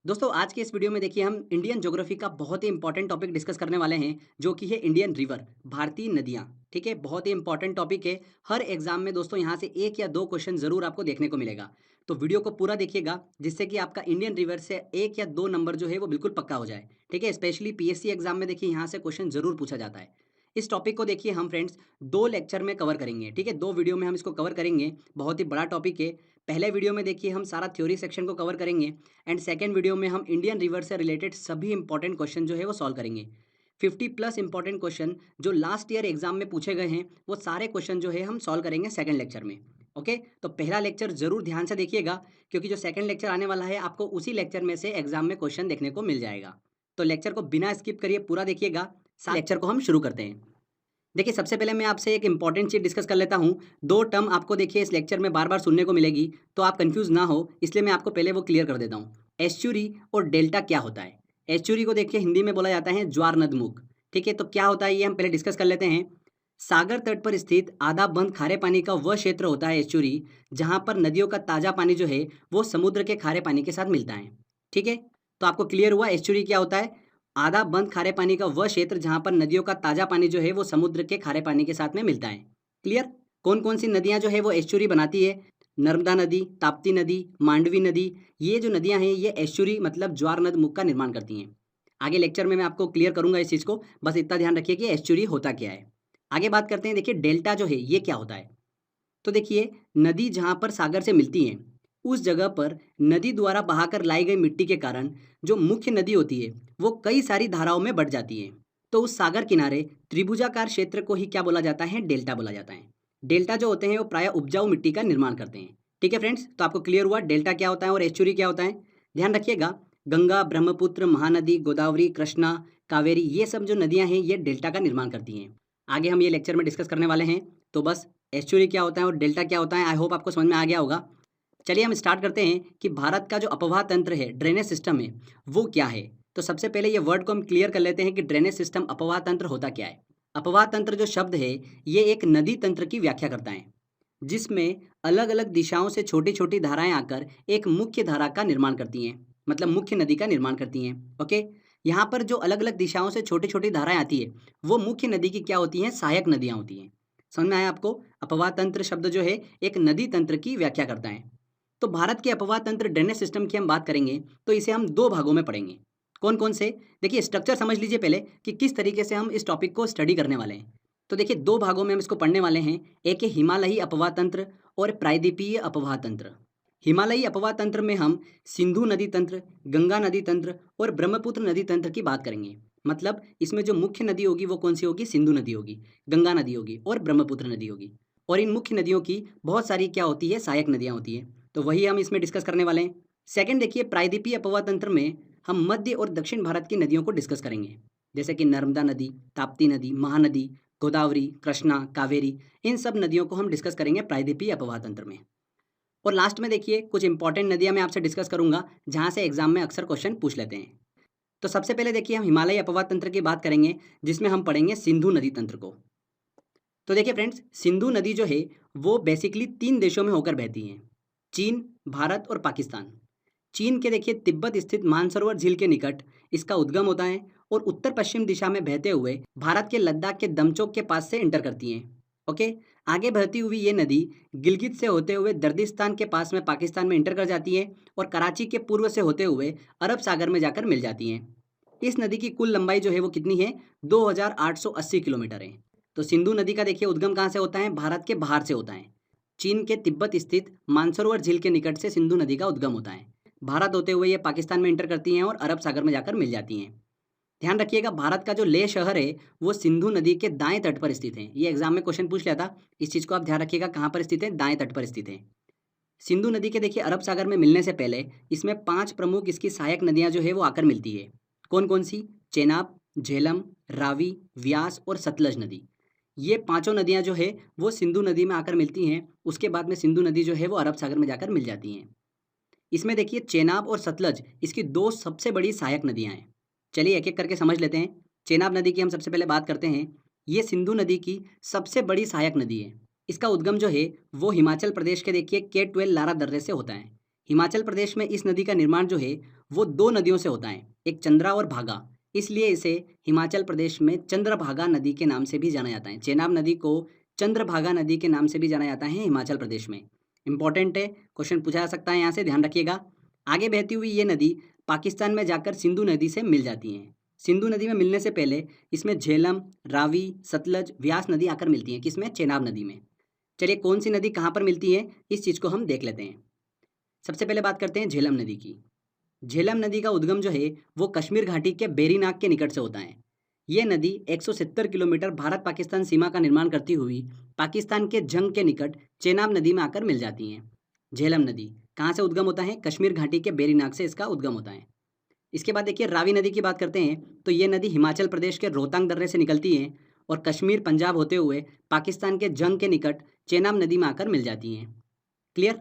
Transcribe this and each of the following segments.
दोस्तों आज के इस वीडियो में देखिए हम इंडियन ज्योग्राफी का बहुत ही इंपॉर्टेंट टॉपिक डिस्कस करने वाले हैं जो कि है इंडियन रिवर भारतीय नदियां। ठीक है, बहुत ही इंपॉर्टेंट टॉपिक है। हर एग्जाम में दोस्तों यहाँ से एक या दो क्वेश्चन जरूर आपको देखने को मिलेगा। तो वीडियो को पूरा देखिएगा जिससे कि आपका इंडियन रिवर से एक या दो नंबर जो है वो बिल्कुल पक्का हो जाए। ठीक है, स्पेशली पीएससी एग्जाम में देखिए यहाँ से क्वेश्चन जरूर पूछा जाता है। इस टॉपिक को देखिए हम फ्रेंड्स दो लेक्चर में कवर करेंगे। ठीक है, दो वीडियो में हम इसको कवर करेंगे। बहुत ही बड़ा टॉपिक है। पहले वीडियो में देखिए हम सारा थ्योरी सेक्शन को कवर करेंगे एंड सेकेंड वीडियो में हम इंडियन रिवर से रिलेटेड सभी इंपॉर्टेंट क्वेश्चन जो है वो सॉल्व करेंगे। 50+ इंपॉर्टेंट क्वेश्चन जो लास्ट ईयर एग्जाम में पूछे गए हैं वो सारे क्वेश्चन जो है हम सॉल्व करेंगे सेकंड लेक्चर में। ओके, तो पहला लेक्चर जरूर ध्यान से देखिएगा क्योंकि जो सेकंड लेक्चर आने वाला है आपको उसी लेक्चर में से एग्जाम में क्वेश्चन देखने को मिल जाएगा। तो लेक्चर को बिना स्किप करिए पूरा देखिएगा। लेक्चर को हम शुरू करते हैं। देखिए सबसे पहले मैं आपसे एक इंपॉर्टेंट चीज़ डिस्कस कर लेता हूँ। दो टर्म आपको देखिए इस लेक्चर में बार बार सुनने को मिलेगी, तो आप कंफ्यूज ना हो इसलिए मैं आपको पहले वो क्लियर कर देता हूँ। एस्चुरी और डेल्टा क्या होता है। एस्चुरी को देखिए हिंदी में बोला जाता है ज्वार नदमुख। ठीक है, तो क्या होता है ये हम पहले डिस्कस कर लेते हैं। सागर तट पर स्थित आधा बंद खारे पानी का वह क्षेत्र होता है एस्चुरी, जहाँ पर नदियों का ताज़ा पानी जो है वो समुद्र के खारे पानी के साथ मिलता है। ठीक है, तो आपको क्लियर हुआ एस्चुरी क्या होता है। आधा बंद खारे पानी का वह क्षेत्र जहाँ पर नदियों का ताज़ा पानी जो है वो समुद्र के खारे पानी के साथ में मिलता है। क्लियर। कौन कौन सी नदियाँ जो है वो एस्चुरी बनाती है। नर्मदा नदी, ताप्ती नदी, मांडवी नदी, ये जो नदियाँ हैं ये एस्चुरी मतलब ज्वार नद मुख का निर्माण करती हैं। आगे लेक्चर में मैं आपको क्लियर करूंगा इस चीज़ को, बस इतना ध्यान रखिए कि एस्चुरी होता क्या है। आगे बात करते हैं। देखिए डेल्टा जो है ये क्या होता है। तो देखिए नदी जहाँ पर सागर से मिलती हैं उस जगह पर नदी द्वारा बहाकर लाई गई मिट्टी के कारण जो मुख्य नदी होती है वो कई सारी धाराओं में बढ़ जाती है। तो उस सागर किनारे त्रिभुजाकार क्षेत्र को ही क्या बोला जाता है, डेल्टा बोला जाता है। डेल्टा जो होते हैं वो प्रायः उपजाऊ मिट्टी का निर्माण करते हैं। ठीक है फ्रेंड्स, तो आपको क्लियर हुआ डेल्टा क्या होता है और एस्चुरी क्या होता है। ध्यान रखिएगा, गंगा, ब्रह्मपुत्र, महानदी, गोदावरी, कृष्णा, कावेरी, ये सब जो नदियां हैं ये डेल्टा का निर्माण करती हैं। आगे हम ये लेक्चर में डिस्कस करने वाले हैं। तो बस एस्चुरी क्या होता है और डेल्टा क्या होता है आई होप आपको समझ में आ गया होगा। चलिए हम स्टार्ट करते हैं कि भारत का जो अपवाह तंत्र है, ड्रेनेज सिस्टम है, वो क्या है। तो सबसे पहले ये वर्ड को हम क्लियर कर लेते हैं कि ड्रेनेज सिस्टम अपवाह तंत्र होता क्या है। अपवाह तंत्र जो शब्द है ये एक नदी तंत्र की व्याख्या करता है जिसमें अलग अलग दिशाओं से छोटी छोटी धाराएं आकर एक मुख्य धारा का निर्माण करती हैं, मतलब मुख्य नदी का निर्माण करती हैं। ओके, यहाँ पर जो अलग अलग दिशाओं से छोटी छोटी धाराएं आती है वो मुख्य नदी की क्या होती हैं, सहायक नदियाँ होती हैं। समझ में आया आपको। अपवाह तंत्र शब्द जो है एक नदी तंत्र की व्याख्या करता है। तो भारत के अपवाह तंत्र ड्रेनेज सिस्टम की हम बात करेंगे तो इसे हम दो भागों में पढ़ेंगे। कौन कौन से, देखिए स्ट्रक्चर समझ लीजिए पहले कि किस तरीके से हम इस टॉपिक को स्टडी करने वाले हैं। तो देखिए दो भागों में हम इसको पढ़ने वाले हैं। एक है हिमालयी अपवाह तंत्र और प्रायद्वीपीय अपवाह तंत्र। हिमालयी अपवाह तंत्र में हम सिंधु नदी तंत्र, गंगा नदी तंत्र और ब्रह्मपुत्र नदी तंत्र की बात करेंगे। मतलब इसमें जो मुख्य नदी होगी वो कौन सी होगी, सिंधु नदी होगी, गंगा नदी होगी और ब्रह्मपुत्र नदी होगी। और इन मुख्य नदियों की बहुत सारी क्या होती है, सहायक नदियाँ होती हैं। तो वही हम इसमें डिस्कस करने वाले हैं। सेकंड देखिए प्रायद्वीपीय अपवाह तंत्र में हम मध्य और दक्षिण भारत की नदियों को डिस्कस करेंगे, जैसे कि नर्मदा नदी, ताप्ती नदी, महानदी, गोदावरी, कृष्णा, कावेरी, इन सब नदियों को हम डिस्कस करेंगे प्रायद्वीपीय अपवाह तंत्र में। और लास्ट में देखिए कुछ इंपॉर्टेंट नदियां मैं आपसे डिस्कस करूंगा जहां से एग्जाम में अक्सर क्वेश्चन पूछ लेते हैं। तो सबसे पहले देखिए हम हिमालयी अपवाह तंत्र की बात करेंगे जिसमें हम पढ़ेंगे सिंधु नदी तंत्र को। तो देखिए फ्रेंड्स सिंधु नदी जो है वो बेसिकली तीन देशों में होकर बहती है, चीन, भारत और पाकिस्तान। चीन के देखिए तिब्बत स्थित मानसरोवर झील के निकट इसका उद्गम होता है और उत्तर पश्चिम दिशा में बहते हुए भारत के लद्दाख के दमचोक के पास से इंटर करती हैं। ओके, आगे बहती हुई ये नदी गिलगित से होते हुए दर्दिस्तान के पास में पाकिस्तान में इंटर कर जाती है और कराची के पूर्व से होते हुए अरब सागर में जाकर मिल जाती हैं। इस नदी की कुल लंबाई जो है वो कितनी है, 2880 किलोमीटर है। तो सिंधु नदी का देखिए उद्गम कहाँ से होता है, भारत के बाहर से होता है। चीन के तिब्बत स्थित मानसरोवर झील के निकट से सिंधु नदी का उद्गम होता है। भारत होते हुए ये पाकिस्तान में इंटर करती हैं और अरब सागर में जाकर मिल जाती हैं। ध्यान रखिएगा भारत का जो लेह शहर है वो सिंधु नदी के दाएं तट पर स्थित है। ये एग्जाम में क्वेश्चन पूछ लिया था, इस चीज़ को आप ध्यान रखिएगा कहाँ पर स्थित है, दाएं तट पर स्थित है। सिंधु नदी के देखिए अरब सागर में मिलने से पहले इसमें 5 प्रमुख इसकी सहायक नदियाँ जो है वो आकर मिलती है। कौन कौन सी, चेनाब, झेलम, रावी, व्यास और सतलज नदी। ये पांचों नदियाँ जो है वो सिंधु नदी में आकर मिलती हैं। उसके बाद में सिंधु नदी जो है वो अरब सागर में जाकर मिल जाती हैं। इसमें देखिए चेनाब और सतलज इसकी दो सबसे बड़ी सहायक नदियाँ हैं। चलिए एक एक करके समझ लेते हैं। चेनाब नदी की हम सबसे पहले बात करते हैं। ये सिंधु नदी की सबसे बड़ी सहायक नदी है। इसका उद्गम जो है वो हिमाचल प्रदेश के देखिए K12 लारा दर्रे से होता है। हिमाचल प्रदेश में इस नदी का निर्माण जो है वो दो नदियों से होता है, एक चंद्रा और भागा। इसलिए इसे हिमाचल प्रदेश में चंद्रभागा नदी के नाम से भी जाना जाता है। चेनाब नदी को चंद्रभागा नदी के नाम से भी जाना जाता है हिमाचल प्रदेश में। इंपॉर्टेंट है, क्वेश्चन पूछा जा सकता है यहाँ से, ध्यान रखिएगा। आगे बहती हुई ये नदी पाकिस्तान में जाकर सिंधु नदी से मिल जाती हैं। सिंधु नदी में मिलने से पहले इसमें झेलम, रावी, सतलज, व्यास नदी आकर मिलती हैं। किसमें? चेनाब नदी में। चलिए कौन सी नदी कहाँ पर मिलती है इस चीज़ को हम देख लेते हैं। सबसे पहले बात करते हैं झेलम नदी की। झेलम नदी का उद्गम जो है वो कश्मीर घाटी के बेरीनाग के निकट से होता है। ये नदी 170 किलोमीटर भारत पाकिस्तान सीमा का निर्माण करती हुई पाकिस्तान के जंग के निकट चेनाब नदी में आकर मिल जाती हैं। झेलम नदी कहाँ से उद्गम होता है? कश्मीर घाटी के बेरीनाग से इसका उद्गम होता है। इसके बाद देखिए रावी नदी की बात करते हैं तो ये नदी हिमाचल प्रदेश के रोहतांग दर्रे से निकलती है और कश्मीर पंजाब होते हुए पाकिस्तान के जंग के निकट चेनाब नदी में आकर मिल जाती हैं। क्लियर?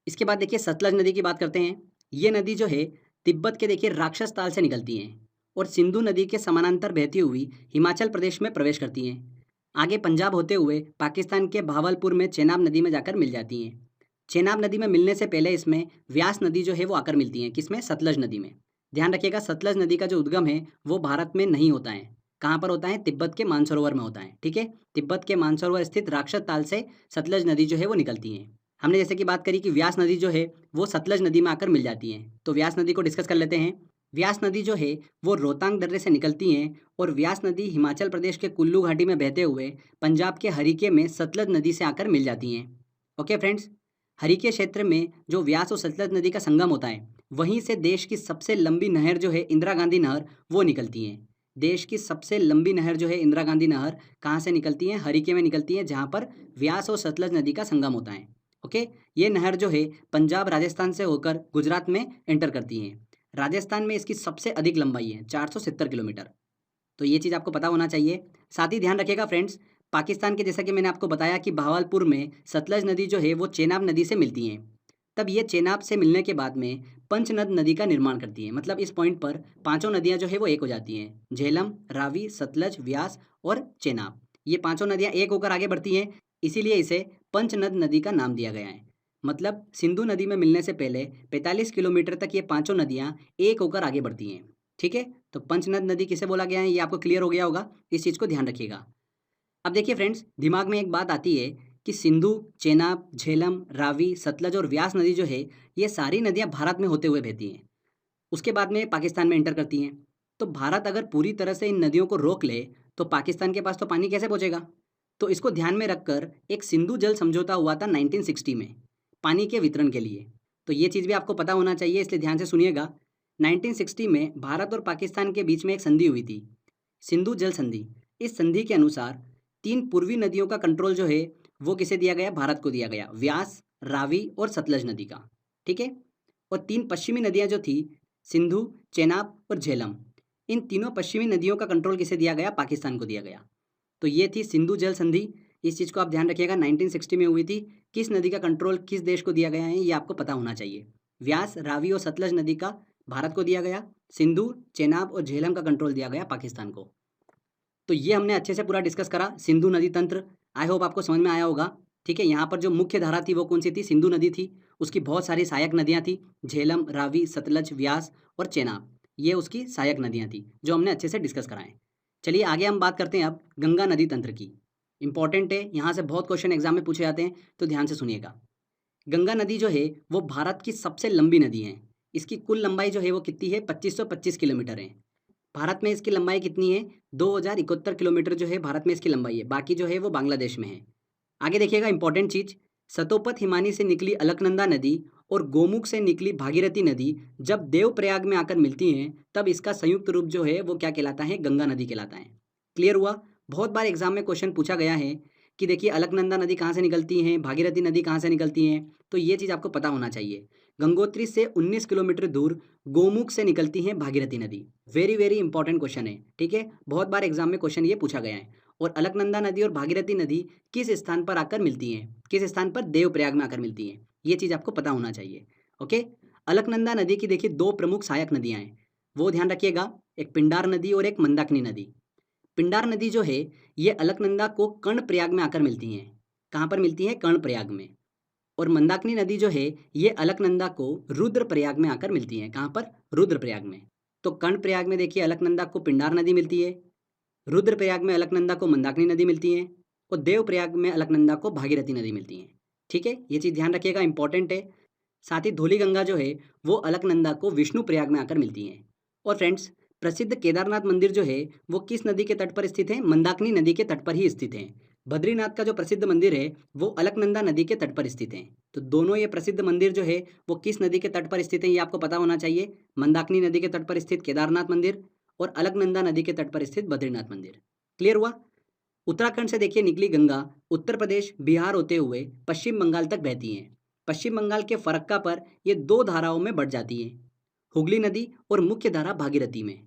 इसके बाद देखिए सतलज नदी की बात करते हैं। ये नदी जो है तिब्बत के देखिए राक्षस ताल से निकलती हैं और सिंधु नदी के समानांतर बहती हुई हिमाचल प्रदेश में प्रवेश करती हैं। आगे पंजाब होते हुए पाकिस्तान के भावलपुर में चेनाब नदी में जाकर मिल जाती हैं। चेनाब नदी में मिलने से पहले इसमें व्यास नदी जो है वो आकर मिलती है। किसमें? सतलज नदी में। ध्यान रखिएगा सतलज नदी का जो उद्गम है वो भारत में नहीं होता है। कहाँ पर होता है? तिब्बत के मानसरोवर में होता है। ठीक है, तिब्बत के मानसरोवर स्थित राक्षस ताल से सतलज नदी जो है वो निकलती है। हमने जैसे कि बात करी कि व्यास नदी जो है वो सतलज नदी में आकर मिल जाती है, तो व्यास नदी को डिस्कस कर लेते हैं। व्यास नदी जो है वो रोहतांग दर्रे से निकलती हैं और व्यास नदी हिमाचल प्रदेश के कुल्लू घाटी में बहते हुए पंजाब के हरीके में सतलज नदी से आकर मिल जाती हैं। ओके फ्रेंड्स, हरीके क्षेत्र में जो व्यास और सतलज नदी का संगम होता है वहीं से देश की सबसे लंबी नहर जो है इंदिरा गांधी नहर वो निकलती है। देश की सबसे लंबी नहर जो है इंदिरा गांधी नहर कहाँ से निकलती है? हरीके में निकलती है, जहाँ पर व्यास और सतलज नदी का संगम होता है। ओके, ये नहर जो है पंजाब राजस्थान से होकर गुजरात में एंटर करती है। राजस्थान में इसकी सबसे अधिक लंबाई है 470 किलोमीटर। तो ये चीज़ आपको पता होना चाहिए। साथ ही ध्यान रखिएगा फ्रेंड्स, पाकिस्तान के जैसा कि मैंने आपको बताया कि भावलपुर में सतलज नदी जो है वो चेनाब नदी से मिलती हैं। तब ये चेनाब से मिलने के बाद में पंचनद नदी का निर्माण करती है। मतलब इस पॉइंट पर पांचों नदियां जो है वो एक हो जाती हैं। झेलम, रावी, सतलज, व्यास और चेनाब, ये पांचों नदियां एक होकर आगे बढ़ती हैं, इसीलिए इसे पंचनद नदी का नाम दिया गया है। मतलब सिंधु नदी में मिलने से पहले 45 किलोमीटर तक ये पांचों नदियां एक होकर आगे बढ़ती हैं। ठीक है, तो पंचनद नदी किसे बोला गया है ये आपको क्लियर हो गया होगा, इस चीज़ को ध्यान रखिएगा। अब देखिए फ्रेंड्स, दिमाग में एक बात आती है कि सिंधु, चेनाब, झेलम, रावी, सतलज और व्यास नदी जो है ये सारी नदियां भारत में होते हुए बहती हैं, उसके बाद में पाकिस्तान में एंटर करती हैं। तो भारत अगर पूरी तरह से इन नदियों को रोक ले तो पाकिस्तान के पास तो पानी कैसे पहुंचेगा? तो इसको ध्यान में रखकर एक सिंधु जल समझौता हुआ था 1960 में पानी के वितरण के लिए। तो ये चीज़ भी आपको पता होना चाहिए, इसलिए ध्यान से सुनिएगा। 1960 में भारत और पाकिस्तान के बीच में एक संधि हुई थी, सिंधु जल संधि। इस संधि के अनुसार 3 पूर्वी नदियों का कंट्रोल जो है वो किसे दिया गया? भारत को दिया गया, व्यास, रावी और सतलज नदी का। ठीक है, और 3 पश्चिमी नदियां जो थी सिंधु, चेनाब और झेलम, इन तीनों पश्चिमी नदियों का कंट्रोल किसे दिया गया? पाकिस्तान को दिया गया। तो ये थी सिंधु जल संधि। इस चीज़ को आप ध्यान रखिएगा, 1960 में हुई थी। किस नदी का कंट्रोल किस देश को दिया गया है ये आपको पता होना चाहिए। व्यास, रावी और सतलज नदी का भारत को दिया गया, सिंधु, चेनाब और झेलम का कंट्रोल दिया गया पाकिस्तान को। तो ये हमने अच्छे से पूरा डिस्कस करा सिंधु नदी तंत्र। आई होप आपको समझ में आया होगा। ठीक है, यहाँ पर जो मुख्य धारा थी वो कौन सी थी? सिंधु नदी थी। उसकी बहुत सारी सहायक नदियाँ थी, झेलम, रावी, सतलज, व्यास और चेनाब, ये उसकी सहायक नदियाँ थी जो हमने अच्छे से डिस्कस कराएं। चलिए आगे हम बात करते हैं अब गंगा नदी तंत्र की। इंपॉर्टेंट है, यहाँ से बहुत क्वेश्चन एग्जाम में पूछे जाते हैं, तो ध्यान से सुनिएगा। गंगा नदी जो है वो भारत की सबसे लंबी नदी है। इसकी कुल लंबाई जो है वो कितनी है? 2525 किलोमीटर है। भारत में इसकी लंबाई कितनी है? 2071 किलोमीटर जो है भारत में इसकी लंबाई है, बाकी जो है वो बांग्लादेश में है। आगे देखिएगा इंपॉर्टेंट चीज, सतोपथ हिमानी से निकली अलकनंदा नदी और गोमुख से निकली भागीरथी नदी जब देवप्रयाग में आकर मिलती हैं तब इसका संयुक्त रूप जो है वो क्या कहलाता है? गंगा नदी कहलाता है। क्लियर हुआ? बहुत बार एग्जाम में क्वेश्चन पूछा गया है कि देखिए अलकनंदा नदी कहाँ से निकलती हैं, भागीरथी नदी कहाँ से निकलती हैं, तो ये चीज़ आपको पता होना चाहिए। गंगोत्री से 19 किलोमीटर दूर गोमुख से निकलती है भागीरथी नदी। वेरी वेरी इंपॉर्टेंट क्वेश्चन है। ठीक है, बहुत बार एग्जाम में क्वेश्चन ये पूछा गया है। और अलकनंदा नदी और भागीरथी नदी किस स्थान पर आकर मिलती हैं? किस स्थान पर? देवप्रयाग में आकर मिलती हैं। ये चीज़ आपको पता होना चाहिए। ओके, अलकनंदा नदी की देखिए 2 प्रमुख सहायक नदियाँ हैं, वो ध्यान रखिएगा, एक पिंडार नदी और एक मंदाकिनी नदी। पिंडार नदी जो है ये अलकनंदा को कर्णप्रयाग में आकर मिलती हैं। कहाँ पर मिलती है? कर्णप्रयाग में। और मंदाकिनी नदी जो है ये अलकनंदा को रुद्रप्रयाग में आकर मिलती है। कहाँ पर? रुद्रप्रयाग में। तो कर्णप्रयाग में देखिए अलकनंदा को पिंडार नदी मिलती है, रुद्रप्रयाग में अलकनंदा को मंदाकिनी नदी मिलती है और देवप्रयाग में अलकनंदा को भागीरथी नदी मिलती है। ठीक है, ये चीज़ ध्यान रखिएगा, इंपॉर्टेंट है। साथ ही धौली गंगा जो है वो अलकनंदा को विष्णु प्रयाग में आकर मिलती है। और फ्रेंड्स, प्रसिद्ध केदारनाथ मंदिर जो है वो किस नदी के तट पर स्थित है? मंदाकिनी नदी के तट पर ही स्थित है। बद्रीनाथ का जो प्रसिद्ध मंदिर है वो अलकनंदा नदी के तट पर स्थित है। तो दोनों ये प्रसिद्ध मंदिर जो है वो किस नदी के तट पर स्थित है ये आपको पता होना चाहिए। मंदाकिनी नदी के तट पर स्थित केदारनाथ मंदिर और अलकनंदा नदी के तट पर स्थित बद्रीनाथ मंदिर। क्लियर हुआ? उत्तराखंड से देखिए निकली गंगा उत्तर प्रदेश बिहार होते हुए पश्चिम बंगाल तक बहती हैं। पश्चिम बंगाल के फरक्का पर ये दो धाराओं में बढ़ जाती है, हुगली नदी और मुख्य धारा भागीरथी में।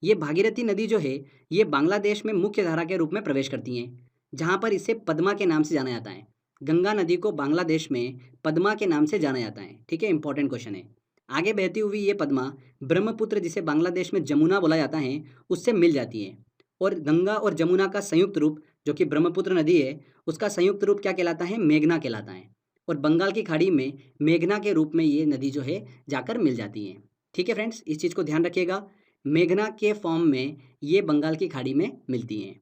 ये भागीरथी नदी जो है ये बांग्लादेश में मुख्य धारा के रूप में प्रवेश करती हैं, जहाँ पर इसे पद्मा के नाम से जाना जाता है। गंगा नदी को बांग्लादेश में पद्मा के नाम से जाना जाता है। ठीक है, इंपॉर्टेंट क्वेश्चन है। आगे बहती हुई ये पद्मा ब्रह्मपुत्र, जिसे बांग्लादेश में जमुना बोला जाता है, उससे मिल जाती है। और गंगा और जमुना का संयुक्त रूप जो कि ब्रह्मपुत्र नदी है उसका संयुक्त रूप क्या कहलाता है? मेघना कहलाता है। और बंगाल की खाड़ी में मेघना के रूप में ये नदी जो है जाकर मिल जाती है। ठीक है फ्रेंड्स, इस चीज़ को ध्यान रखिएगा, मेघना के फॉर्म में ये बंगाल की खाड़ी में मिलती हैं।